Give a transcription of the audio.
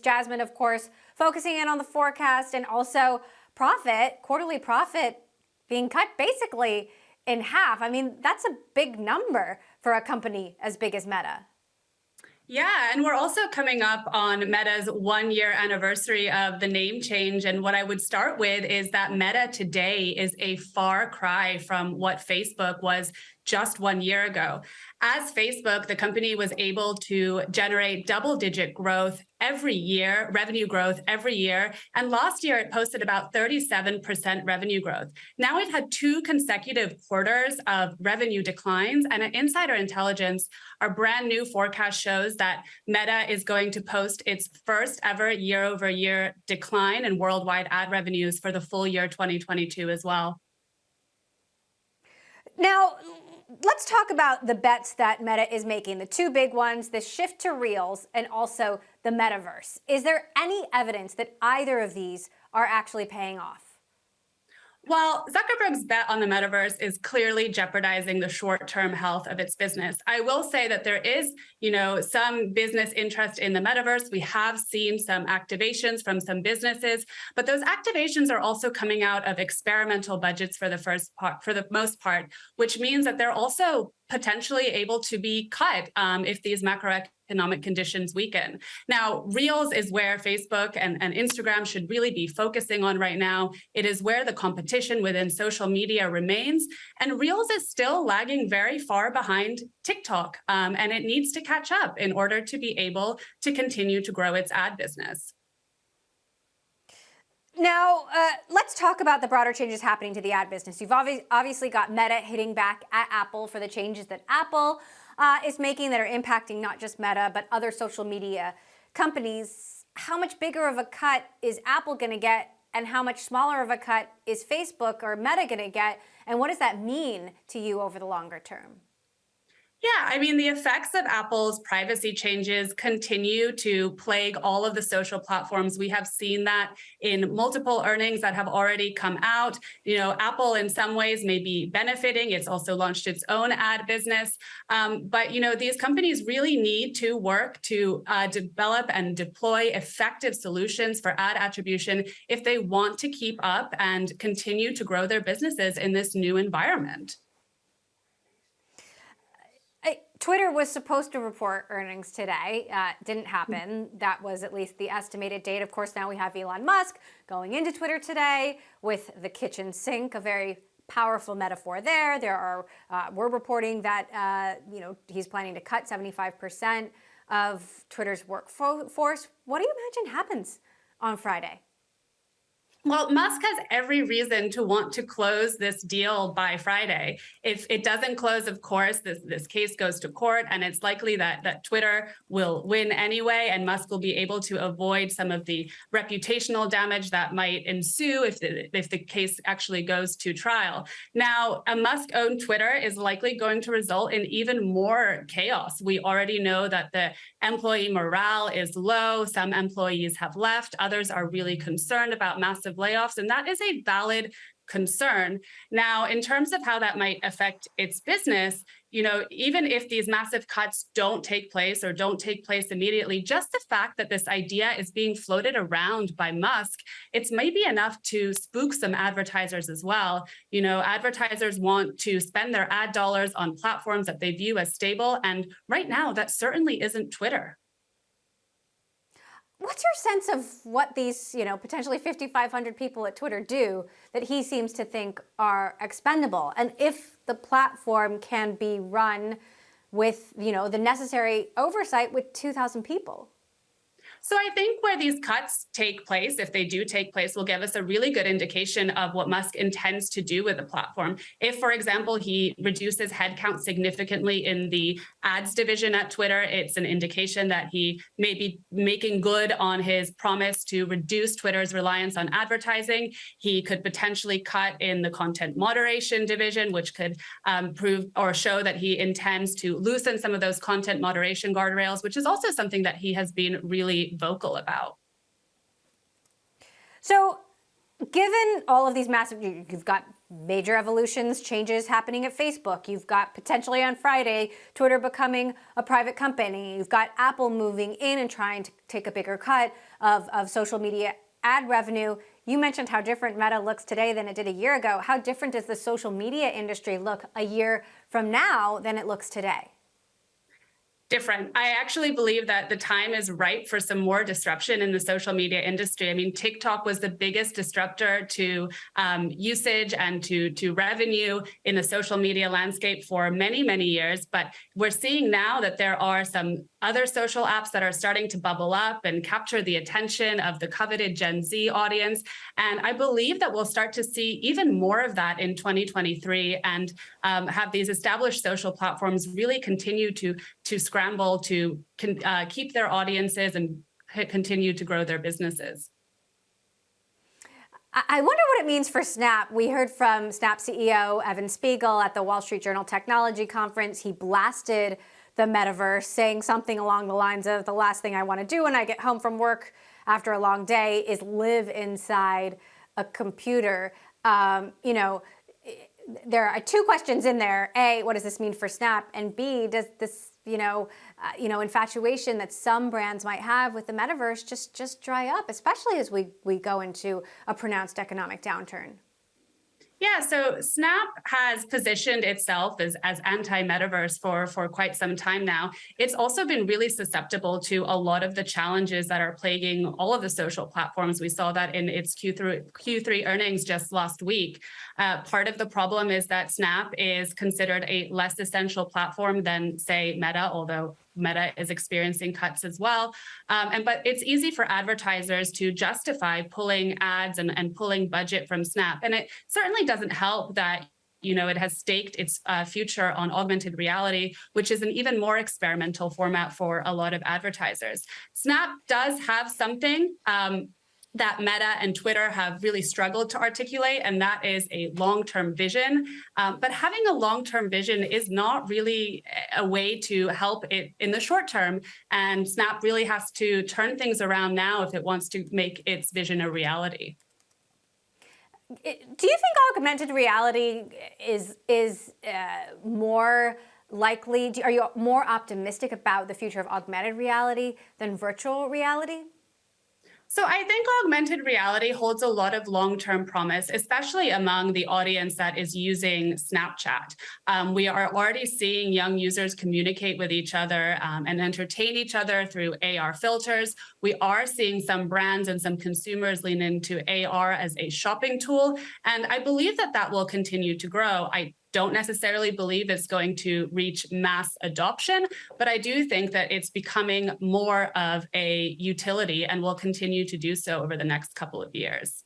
Jasmine, of course, focusing in on the forecast and also quarterly profit being cut basically in half. I mean, that's a big number for a company as big as Meta. Yeah, and we're also coming up on Meta's 1-year anniversary of the name change. And what I would start with is that Meta today is a far cry from what Facebook was just 1 year ago. As Facebook, the company was able to generate double-digit growth every year, revenue growth every year. And last year, it posted about 37% revenue growth. Now it had 2 consecutive quarters of revenue declines. And at Insider Intelligence, our brand new forecast shows that Meta is going to post its first ever year-over-year decline in worldwide ad revenues for the full year 2022 as well. Now, let's talk about the bets that Meta is making, the 2 big ones, the shift to Reels and also the metaverse. Is there any evidence that either of these are actually paying off? Well, Zuckerberg's bet on the metaverse is clearly jeopardizing the short-term health of its business. I will say that there is, some business interest in the metaverse. We have seen some activations from some businesses, but those activations are also coming out of experimental budgets for the most part, which means that they're also potentially able to be cut if these macroeconomic conditions weaken. Now, Reels is where Facebook and Instagram should really be focusing on right now. It is where the competition within social media remains. And Reels is still lagging very far behind TikTok, and it needs to catch up in order to be able to continue to grow its ad business. Now, let's talk about the broader changes happening to the ad business. You've obviously got Meta hitting back at Apple for the changes that Apple is making that are impacting not just Meta, but other social media companies. How much bigger of a cut is Apple going to get, and how much smaller of a cut is Facebook or Meta going to get? And what does that mean to you over the longer term? Yeah, I mean, the effects of Apple's privacy changes continue to plague all of the social platforms. We have seen that in multiple earnings that have already come out. Apple in some ways may be benefiting. It's also launched its own ad business. But these companies really need to work to develop and deploy effective solutions for ad attribution if they want to keep up and continue to grow their businesses in this new environment. Twitter was supposed to report earnings today. Didn't happen. That was at least the estimated date. Of course, now we have Elon Musk going into Twitter today with the kitchen sink, a very powerful metaphor there. We're reporting that he's planning to cut 75% of Twitter's workforce. What do you imagine happens on Friday? Well, Musk has every reason to want to close this deal by Friday. If it doesn't close, of course, this case goes to court, and it's likely that Twitter will win anyway, and Musk will be able to avoid some of the reputational damage that might ensue if the case actually goes to trial. Now, a Musk-owned Twitter is likely going to result in even more chaos. We already know that the employee morale is low. Some employees have left. Others are really concerned about massive layoffs, and that is a valid concern. Now, in terms of how that might affect its business, even if these massive cuts don't take place or don't take place immediately, just the fact that this idea is being floated around by Musk, it's maybe enough to spook some advertisers as well. Advertisers want to spend their ad dollars on platforms that they view as stable, and right now, that certainly isn't Twitter. What's your sense of what these, potentially 5,500 people at Twitter do that he seems to think are expendable? And if the platform can be run with, the necessary oversight with 2,000 people? So I think where these cuts take place, if they do take place, will give us a really good indication of what Musk intends to do with the platform. If, for example, he reduces headcount significantly in the ads division at Twitter, it's an indication that he may be making good on his promise to reduce Twitter's reliance on advertising. He could potentially cut in the content moderation division, which could prove or show that he intends to loosen some of those content moderation guardrails, which is also something that he has been really vocal about. So Given all of these massive, you've got major evolutions, changes happening at Facebook. You've got potentially on Friday, Twitter becoming a private company. You've got Apple moving in and trying to take a bigger cut of social media ad revenue. You mentioned how different Meta looks today than it did a year ago. How different does the social media industry look a year from now than it looks today? Different. I actually believe that the time is ripe for some more disruption in the social media industry. I mean, TikTok was the biggest disruptor to usage and to revenue in the social media landscape for many, many years. But we're seeing now that there are some other social apps that are starting to bubble up and capture the attention of the coveted Gen Z audience. And I believe that we'll start to see even more of that in 2023 and have these established social platforms really continue to scramble to keep their audiences and continue to grow their businesses. I wonder what it means for Snap. We heard from Snap CEO Evan Spiegel at the Wall Street Journal Technology Conference. He blasted the metaverse, saying something along the lines of, the last thing I want to do when I get home from work after a long day is live inside a computer. You know, there are two questions in there. A, what does this mean for Snap? And B, does this, infatuation that some brands might have with the metaverse just dry up, especially as we go into a pronounced economic downturn? Yeah, so Snap has positioned itself as anti-metaverse for quite some time now. It's also been really susceptible to a lot of the challenges that are plaguing all of the social platforms. We saw that in its Q3 earnings just last week. Part of the problem is that Snap is considered a less essential platform than, say, Meta, although Meta is experiencing cuts as well. But it's easy for advertisers to justify pulling ads and pulling budget from Snap. And it certainly doesn't help that it has staked its future on augmented reality, which is an even more experimental format for a lot of advertisers. Snap does have something that Meta and Twitter have really struggled to articulate, and that is a long-term vision. But having a long-term vision is not really a way to help it in the short term, and Snap really has to turn things around now if it wants to make its vision a reality. Do you think augmented reality is more likely? Are you more optimistic about the future of augmented reality than virtual reality? So I think augmented reality holds a lot of long-term promise, especially among the audience that is using Snapchat. We are already seeing young users communicate with each other and entertain each other through AR filters. We are seeing some brands and some consumers lean into AR as a shopping tool. And I believe that that will continue to grow. I don't necessarily believe it's going to reach mass adoption, but I do think that it's becoming more of a utility and will continue to do so over the next couple of years.